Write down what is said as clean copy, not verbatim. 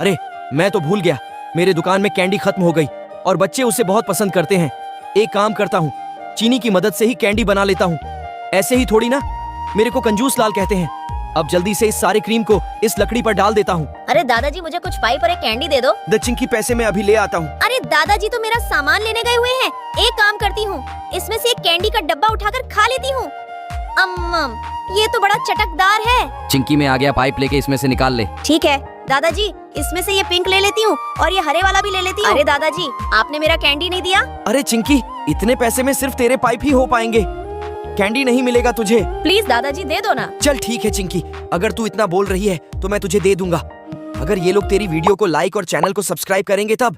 अरे मैं तो भूल गया, मेरे दुकान में कैंडी खत्म हो गई और बच्चे उसे बहुत पसंद करते हैं। एक काम करता हूँ, चीनी की मदद से ही कैंडी बना लेता हूँ। ऐसे ही थोड़ी ना, मेरे को कंजूस लाल कहते हैं। अब जल्दी से इस सारे क्रीम को इस लकड़ी पर डाल देता हूँ। अरे दादाजी मुझे कुछ पाइप और एक कैंडी दे दो। द चिंकी पैसे मैं अभी ले आता हूँ। अरे दादाजी तो मेरा सामान लेने गए हुए हैं। एक काम करती हूँ, इसमें से एक कैंडी का डब्बा उठाकर खा लेती हूँ। अम्मम, ये तो बड़ा चटकदार है। चिंकी में आ गया, पाइप लेके इसमें से निकाल ले। ठीक है दादाजी, इसमें से ये पिंक ले लेती हूँ और ये हरे वाला भी ले लेती हूँ। अरे दादाजी, आपने मेरा कैंडी नहीं दिया। अरे चिंकी, इतने पैसे में सिर्फ तेरे पाइप ही हो पाएंगे, कैंडी नहीं मिलेगा तुझे। प्लीज दादाजी दे दो ना। चल ठीक है चिंकी, अगर तू इतना बोल रही है तो मैं तुझे दे दूंगा। अगर ये लोग तेरी वीडियो को लाइक और चैनल को सब्सक्राइब करेंगे तब।